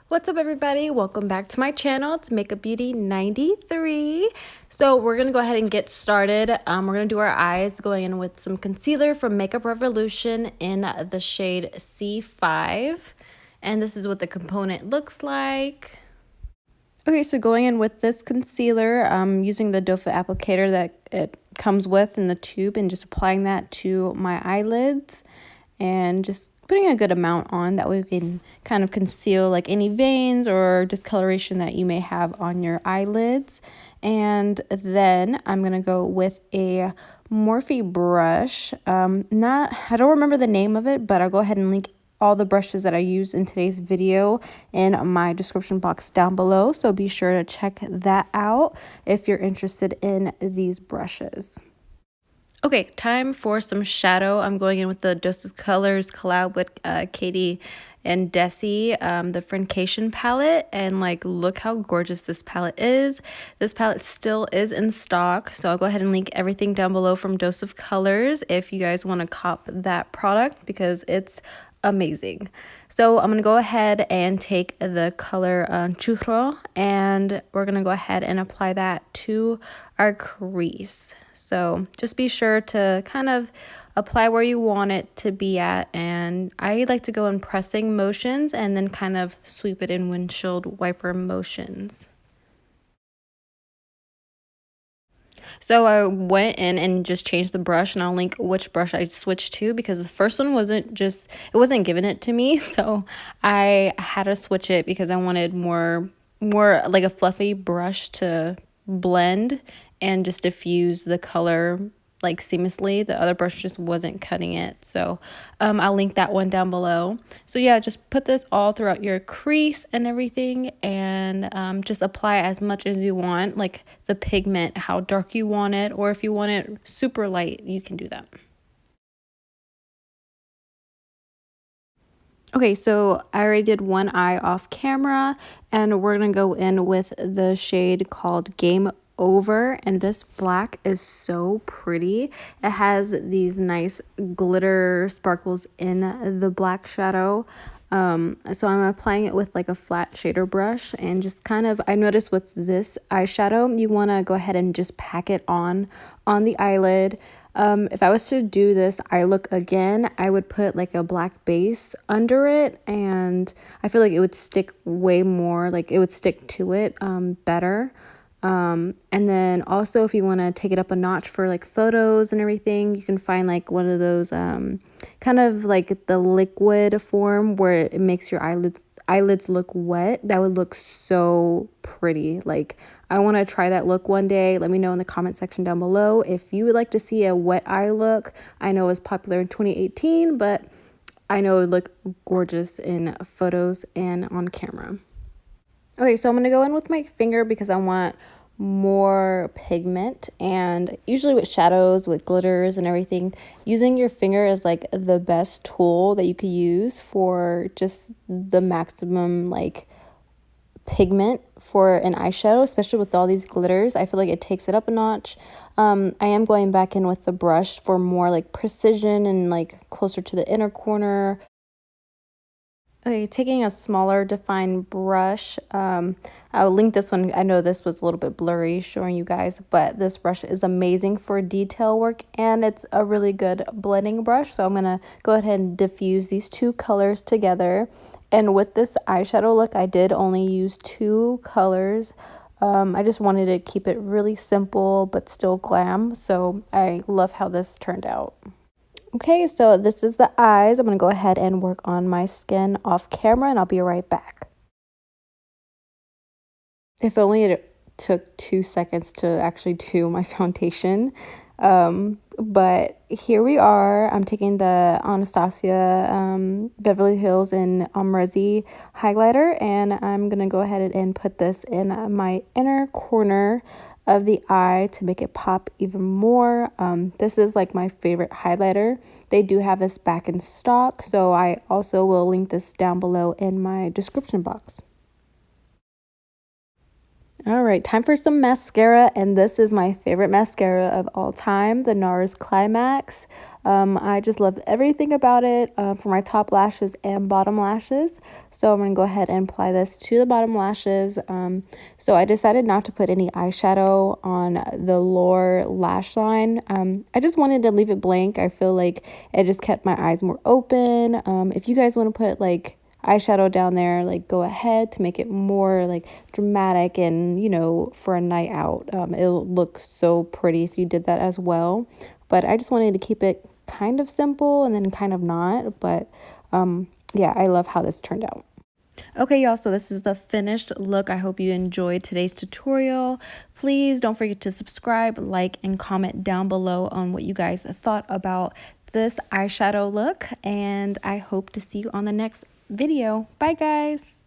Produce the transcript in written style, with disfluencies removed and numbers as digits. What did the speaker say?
What's up, everybody? Welcome back to my channel. It's Makeup Beauty 93. So we're gonna go ahead and get started. We're gonna do our eyes, going in with some concealer from Makeup Revolution in the shade C5. And this is what the component looks like. Okay, so going in with this concealer, I'm using the doe foot applicator that it comes with in the tube and just applying that to my eyelids and just putting a good amount on. That way we can kind of conceal like any veins or discoloration that you may have on your eyelids. And then I'm going to go with a Morphe brush. I don't remember the name of it, but I'll go ahead and link all the brushes that I used in today's video in my description box down below. So be sure to check that out if you're interested in these brushes. Okay, time for some shadow. I'm going in with the Dose of Colors collab with Katie and Desi, the Friendcation palette. And like, look how gorgeous this palette is. This palette still is in stock. So I'll go ahead and link everything down below from Dose of Colors if you guys want to cop that product because it's amazing. So I'm going to go ahead and take the color Churro and we're going to go ahead and apply that to our crease. So just be sure to kind of apply where you want it to be at. And I like to go in pressing motions and then kind of sweep it in windshield wiper motions. So I went in and just changed the brush, and I'll link which brush I switched to because the first one wasn't giving it to me. So I had to switch it because I wanted more like a fluffy brush to blend and just diffuse the color like seamlessly. The other brush just wasn't cutting it. So I'll link that one down below. So yeah, just put this all throughout your crease and everything, and just apply as much as you want, like the pigment, how dark you want it, or if you want it super light, you can do that. Okay, so I already did one eye off camera, and we're gonna go in with the shade called Game Over, and this black is so pretty. It has these nice glitter sparkles in the black shadow. So I'm applying it with like a flat shader brush and just kind of, I noticed with this eyeshadow, you want to go ahead and just pack it on the eyelid. If I was to do this eye look again, I would put like a black base under it, and I feel like it would stick way more, like it would stick to it better. And then also if you want to take it up a notch for like photos and everything, you can find like one of those kind of like the liquid form where it makes your eyelids look wet. That would look so pretty. Like, I want to try that look one day. Let me know in the comment section down below if you would like to see a wet eye look. I know it was popular in 2018, but I know it would look gorgeous in photos and on camera. Okay, so I'm going to go in with my finger because I want more pigment, and usually with shadows, with glitters and everything, using your finger is like the best tool that you could use for just the maximum like pigment for an eyeshadow, especially with all these glitters. I feel like it takes it up a notch. I am going back in with the brush for more like precision and like closer to the inner corner. Okay, taking a smaller defined brush, I'll link this one. I know this was a little bit blurry showing you guys, but this brush is amazing for detail work and it's a really good blending brush. So I'm going to go ahead and diffuse these two colors together. And with this eyeshadow look, I did only use two colors. I just wanted to keep it really simple but still glam. So I love how this turned out. Okay, so this is the eyes. I'm going to go ahead and work on my skin off camera, and I'll be right back. If only it took 2 seconds to actually do my foundation. But here we are. I'm taking the Anastasia Beverly Hills in Omrezi highlighter, and I'm going to go ahead and put this in my inner corner of the eye to make it pop even more. This is like my favorite highlighter. They do have this back in stock, so I also will link this down below in my description box. All right, time for some mascara, and this is my favorite mascara of all time, the NARS Climax. I just love everything about it for my top lashes and bottom lashes. So I'm going to go ahead and apply this to the bottom lashes. So I decided not to put any eyeshadow on the lower lash line. I just wanted to leave it blank. I feel like it just kept my eyes more open. If you guys want to put like eyeshadow down there, like go ahead to make it more like dramatic and for a night out, it'll look so pretty if you did that as well. But I just wanted to keep it kind of simple and then kind of not, but yeah, I love how this turned out. Okay, y'all, so this is the finished look. I hope you enjoyed today's tutorial. Please don't forget to subscribe, like, and comment down below on what you guys thought about this eyeshadow look, and I hope to see you on the next video. Bye, guys.